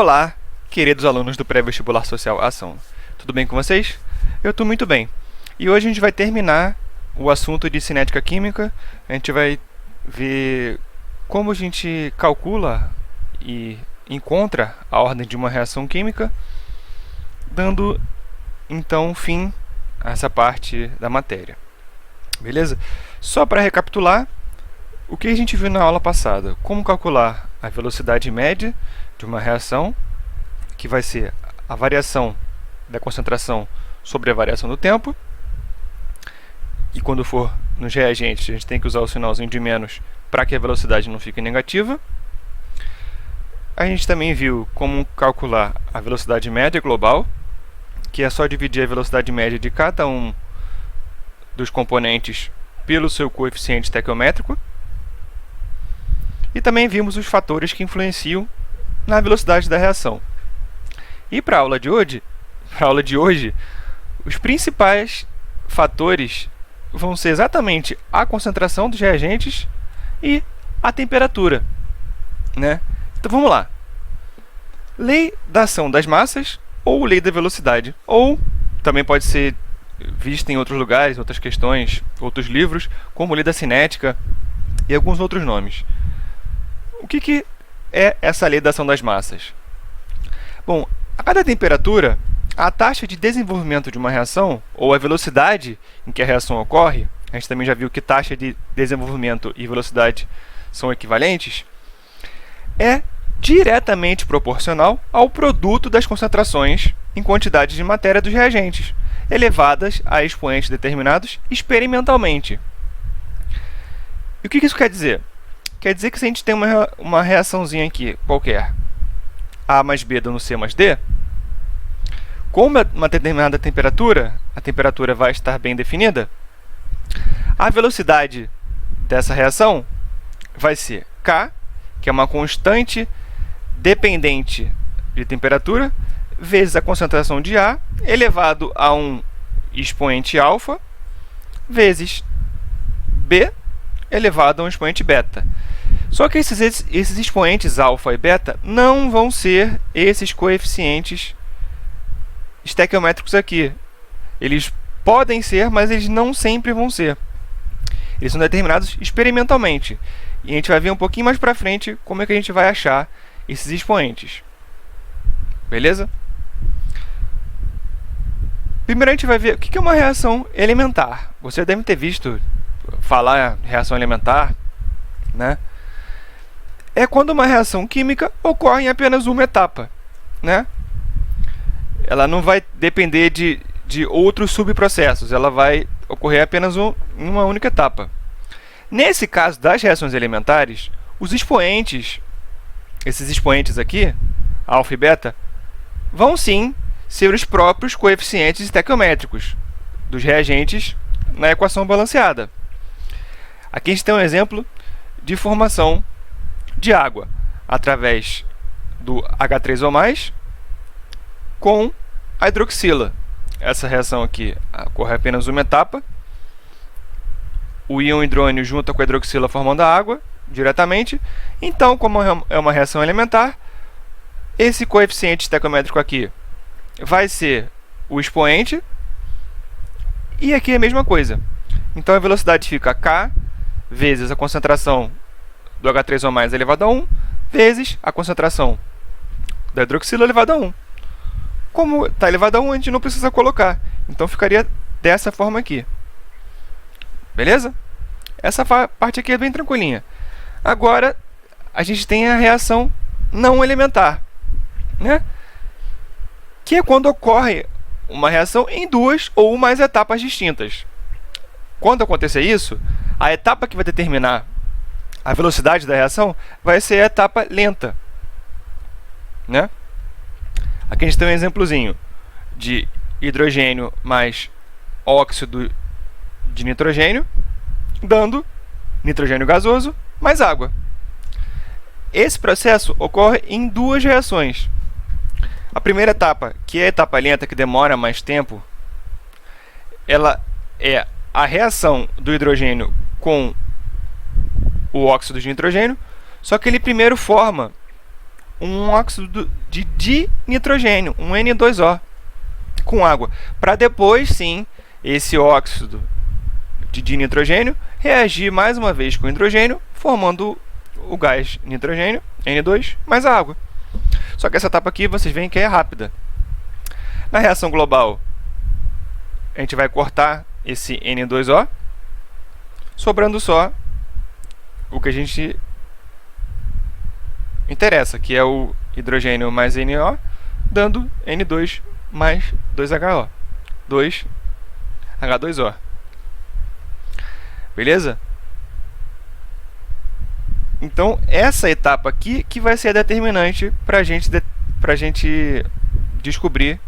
Olá, queridos alunos do Pré-Vestibular Social Ação. Tudo bem com vocês? Eu estou muito bem. E hoje a gente vai terminar o assunto de cinética química. A gente vai ver como a gente calcula e encontra a ordem de uma reação química, dando então fim a essa parte da matéria. Beleza? Só para recapitular, o que a gente viu na aula passada? Como calcular a velocidade média de uma reação, que vai ser a variação da concentração sobre a variação do tempo. E quando for nos reagentes, a gente tem que usar o sinalzinho de menos para que a velocidade não fique negativa. A gente também viu como calcular a velocidade média global, que é só dividir a velocidade média de cada um dos componentes pelo seu coeficiente estequiométrico. E também vimos os fatores que influenciam na velocidade da reação. E para a aula de hoje, os principais fatores vão ser exatamente a concentração dos reagentes e a temperatura, né? Então vamos lá. Lei da ação das massas ou lei da velocidade, ou também pode ser vista em outros lugares, outras questões, outros livros, como lei da cinética e alguns outros nomes. O que é essa lei da ação das massas? Bom, a cada temperatura, a taxa de desenvolvimento de uma reação, ou a velocidade em que a reação ocorre, a gente também já viu que taxa de desenvolvimento e velocidade são equivalentes, é diretamente proporcional ao produto das concentrações em quantidades de matéria dos reagentes, elevadas a expoentes determinados experimentalmente. E o que isso quer dizer? Quer dizer que se a gente tem uma reaçãozinha aqui, qualquer, A mais B dando C mais D, com uma determinada temperatura, a temperatura vai estar bem definida, a velocidade dessa reação vai ser K, que é uma constante dependente de temperatura, vezes a concentração de A, elevado a um expoente alfa, vezes B, elevado a um expoente beta. Só que esses expoentes alfa e beta não vão ser esses coeficientes estequiométricos aqui. Eles podem ser, mas eles não sempre vão ser. Eles são determinados experimentalmente. E a gente vai ver um pouquinho mais para frente como é que a gente vai achar esses expoentes. Beleza? Primeiro a gente vai ver o que é uma reação elementar. Você deve ter visto falar reação elementar, né? É quando uma reação química ocorre em apenas uma etapa, né? Ela não vai depender de outros subprocessos, ela vai ocorrer apenas em uma única etapa. Nesse caso das reações elementares, os expoentes, esses expoentes aqui, alfa e beta, vão sim ser os próprios coeficientes estequiométricos dos reagentes na equação balanceada. Aqui a gente tem um exemplo de formação de água através do H3O+, com a hidroxila. Essa reação aqui ocorre apenas uma etapa. O íon hidrônio junta com a hidroxila formando a água diretamente. Então, como é uma reação elementar, esse coeficiente estequiométrico aqui vai ser o expoente. E aqui é a mesma coisa. Então, a velocidade fica K vezes a concentração do H3O+ elevado a 1, vezes a concentração da hidroxila elevado a 1. Como está elevado a 1, a gente não precisa colocar. Então, ficaria dessa forma aqui. Beleza? Essa parte aqui é bem tranquilinha. Agora, a gente tem a reação não elementar, né? Que é quando ocorre uma reação em duas ou mais etapas distintas. Quando acontecer isso, a etapa que vai determinar a velocidade da reação vai ser a etapa lenta, né? Aqui a gente tem um exemplozinho de hidrogênio mais óxido de nitrogênio, dando nitrogênio gasoso mais água. Esse processo ocorre em duas reações. A primeira etapa, que é a etapa lenta, que demora mais tempo, ela é a reação do hidrogênio com o óxido de nitrogênio, só que ele primeiro forma um óxido de dinitrogênio, um N2O, com água, para depois sim esse óxido de dinitrogênio reagir mais uma vez com hidrogênio, formando o gás nitrogênio, N2, mais a água. Só que essa etapa aqui vocês veem que é rápida. Na reação global, a gente vai cortar esse N2O, sobrando só o que a gente interessa, que é o hidrogênio mais NO, dando N2 mais 2HO, 2H2O. Beleza? Então, essa etapa aqui que vai ser a determinante para a gente descobrir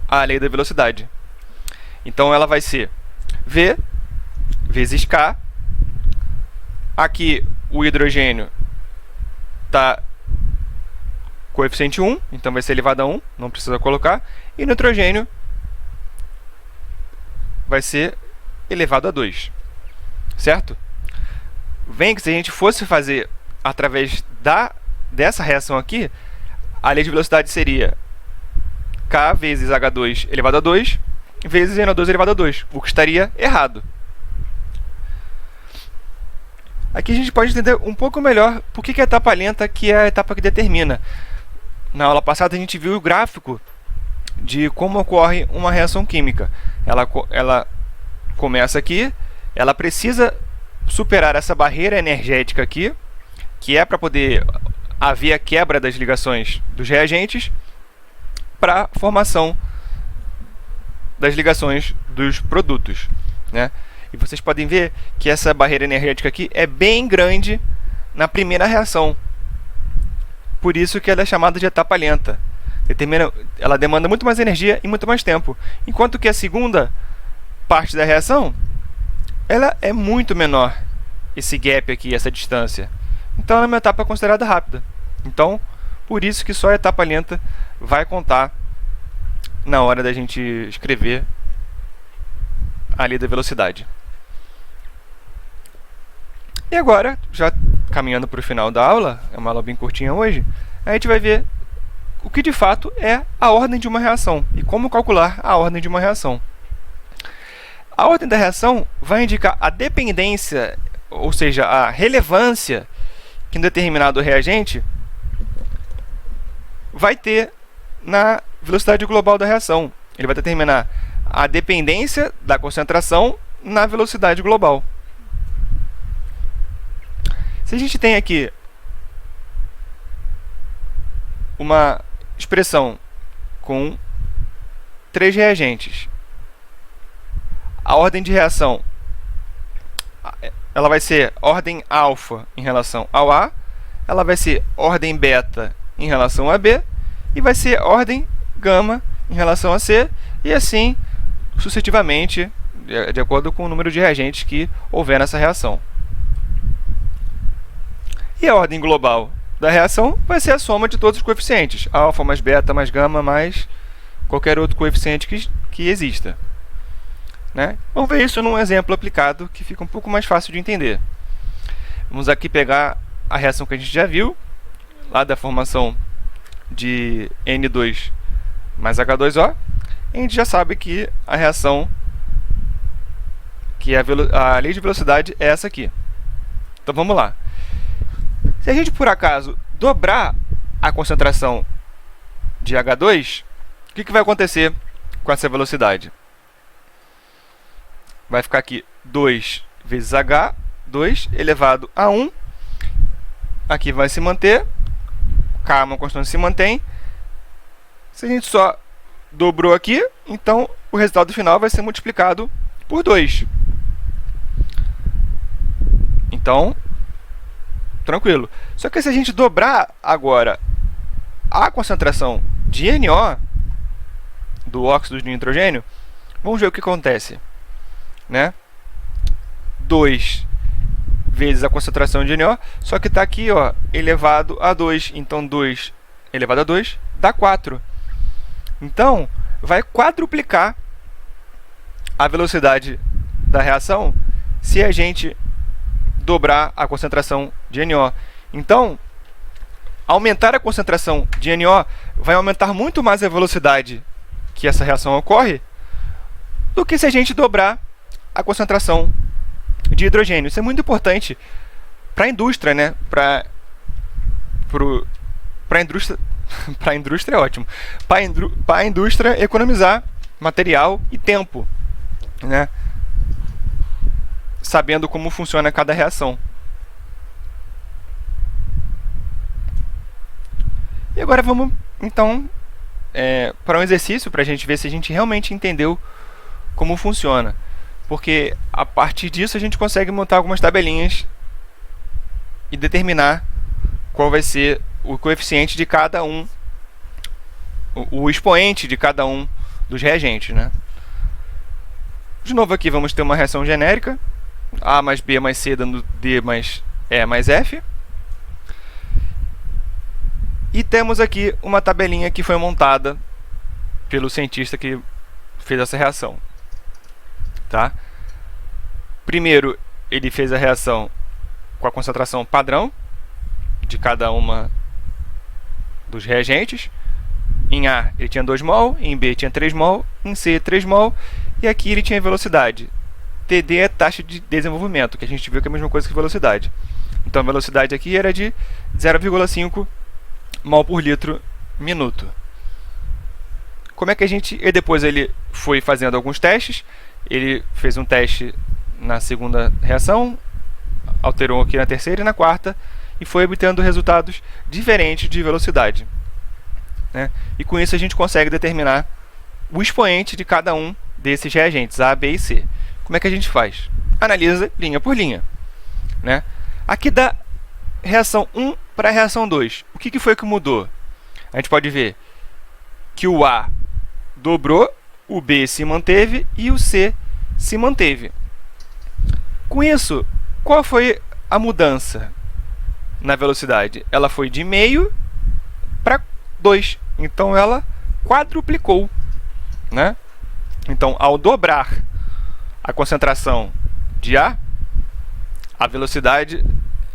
a lei da velocidade. Então, ela vai ser V vezes K. Aqui, o hidrogênio está coeficiente 1, então vai ser elevado a 1, não precisa colocar. E o nitrogênio vai ser elevado a 2, certo? Vem que se a gente fosse fazer através dessa reação aqui, a lei de velocidade seria K vezes H2 elevado a 2 vezes NO2 elevado a 2, o que estaria errado. Aqui a gente pode entender um pouco melhor por que a etapa lenta que é a etapa que determina. Na aula passada a gente viu o gráfico de como ocorre uma reação química. Ela começa aqui, ela precisa superar essa barreira energética aqui, que é para poder haver a quebra das ligações dos reagentes para a formação das ligações dos produtos, né? E vocês podem ver que essa barreira energética aqui é bem grande na primeira reação. Por isso que ela é chamada de etapa lenta. Ela demanda muito mais energia e muito mais tempo. Enquanto que a segunda parte da reação, ela é muito menor, esse gap aqui, essa distância. Então ela é uma etapa considerada rápida. Então, por isso que só a etapa lenta vai contar na hora da gente escrever a lei da velocidade. E agora, já caminhando para o final da aula, é uma aula bem curtinha hoje, a gente vai ver o que de fato é a ordem de uma reação e como calcular a ordem de uma reação. A ordem da reação vai indicar a dependência, ou seja, a relevância que um determinado reagente vai ter na velocidade global da reação. Ele vai determinar a dependência da concentração na velocidade global. Se a gente tem aqui uma expressão com 3 reagentes, a ordem de reação ela vai ser ordem alfa em relação ao A, ela vai ser ordem beta em relação a B e vai ser ordem gama em relação a C, e assim sucessivamente, de acordo com o número de reagentes que houver nessa reação. E a ordem global da reação vai ser a soma de todos os coeficientes, alfa mais beta mais gama mais qualquer outro coeficiente que exista, né? Vamos ver isso num exemplo aplicado que fica um pouco mais fácil de entender. Vamos aqui pegar a reação que a gente já viu, lá da formação de N2 mais H2O. A gente já sabe que a reação, que a lei de velocidade é essa aqui. Então vamos lá. Se a gente por acaso dobrar a concentração de H2, o que vai acontecer com essa velocidade? Vai ficar aqui 2 vezes H2 elevado a 1. Aqui vai se manter. K, uma constante, se mantém. Se a gente só dobrou aqui, então o resultado final vai ser multiplicado por 2. Então, tranquilo. Só que se a gente dobrar agora a concentração de NO, do óxido de nitrogênio, vamos ver o que acontece, né? 2 vezes a concentração de NO, só que está aqui, ó, elevado a 2. Então, 2 elevado a 2 dá 4. Então, vai quadruplicar a velocidade da reação se a gente dobrar a concentração de NO. Então, aumentar a concentração de NO vai aumentar muito mais a velocidade que essa reação ocorre do que se a gente dobrar a concentração de hidrogênio. Isso é muito importante para a indústria, né? Para a indústria, para a indústria é ótimo. Para a indústria economizar material e tempo, né? Sabendo como funciona cada reação. E agora vamos, então, para um exercício para a gente ver se a gente realmente entendeu como funciona. Porque a partir disso a gente consegue montar algumas tabelinhas e determinar qual vai ser o coeficiente de cada um, o expoente de cada um dos reagentes, né? De novo aqui vamos ter uma reação genérica, A mais B mais C dando D mais E mais F. E temos aqui uma tabelinha que foi montada pelo cientista que fez essa reação. Tá? Primeiro, ele fez a reação com a concentração padrão de cada uma dos reagentes. Em A ele tinha 2 mol, em B tinha 3 mol, em C 3 mol, e aqui ele tinha velocidade. TD é taxa de desenvolvimento, que a gente viu que é a mesma coisa que velocidade. Então a velocidade aqui era de 0,5 mol por litro minuto. Como é que a gente... E depois ele foi fazendo alguns testes. Ele fez um teste na segunda reação, alterou aqui na terceira e na quarta, e foi obtendo resultados diferentes de velocidade, né? E com isso a gente consegue determinar o expoente de cada um desses reagentes, A, B e C. Como é que a gente faz? Analisa linha por linha, né? Aqui da reação 1 para a reação 2, o que foi que mudou? A gente pode ver que o A dobrou, o B se manteve e o C se manteve. Com isso, qual foi a mudança na velocidade? Ela foi de meio para 2. Então, ela quadruplicou, né? Então, ao dobrar a concentração de A, a velocidade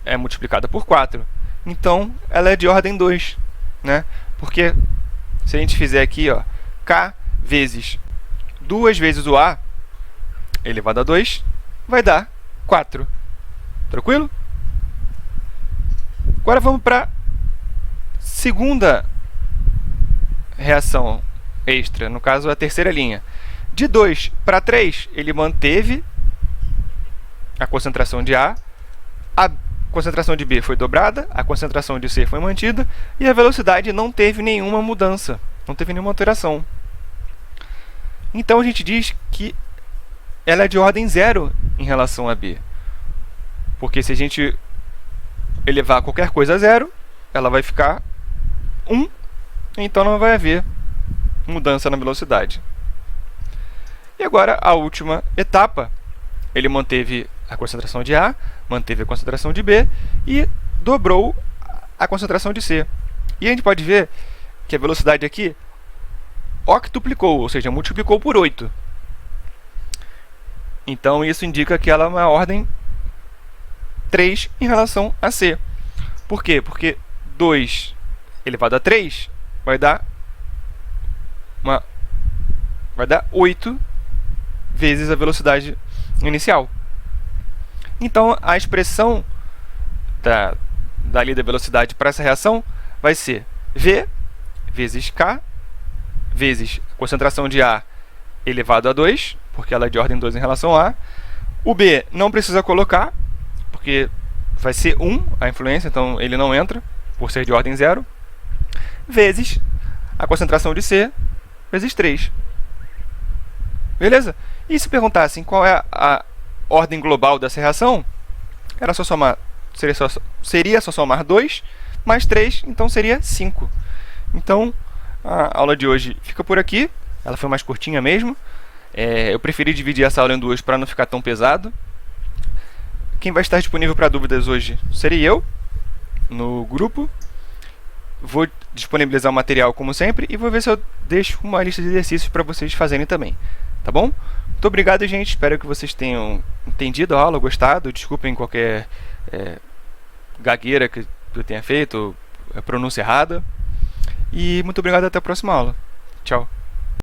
é multiplicada por 4. Então, ela é de ordem 2, né? Porque se a gente fizer aqui, ó, K vezes 2 vezes o A elevado a 2, vai dar 4. Tranquilo? Agora vamos para a segunda reação extra, no caso a terceira linha. De 2 para 3, ele manteve a concentração de A concentração de B foi dobrada, a concentração de C foi mantida, e a velocidade não teve nenhuma mudança, não teve nenhuma alteração. Então a gente diz que ela é de ordem 0 em relação a B. Porque se a gente elevar qualquer coisa a 0, ela vai ficar 1, então não vai haver mudança na velocidade. E agora a última etapa, ele manteve a concentração de A, manteve a concentração de B e dobrou a concentração de C. E a gente pode ver que a velocidade aqui octuplicou, ou seja, multiplicou por 8. Então isso indica que ela é uma ordem 3 em relação a C. Por quê? Porque 2 elevado a 3 vai dar 8 vezes a velocidade inicial. Então, a expressão da lei da velocidade para essa reação vai ser V vezes K vezes a concentração de A elevado a 2, porque ela é de ordem 2 em relação a A. O B não precisa colocar, porque vai ser 1 a influência, então ele não entra, por ser de ordem 0, vezes a concentração de C vezes 3. Beleza? E se perguntassem qual é a ordem global dessa reação, era só somar, seria só somar 2 mais 3, então seria 5. Então, a aula de hoje fica por aqui. Ela foi mais curtinha mesmo. Eu preferi dividir essa aula em duas para não ficar tão pesado. Quem vai estar disponível para dúvidas hoje seria eu, no grupo. Vou disponibilizar o material como sempre e vou ver se eu deixo uma lista de exercícios para vocês fazerem também. Tá bom? Muito obrigado, gente. Espero que vocês tenham entendido a aula, gostado. Desculpem qualquer gagueira que eu tenha feito, pronúncia errada. E muito obrigado, até a próxima aula. Tchau.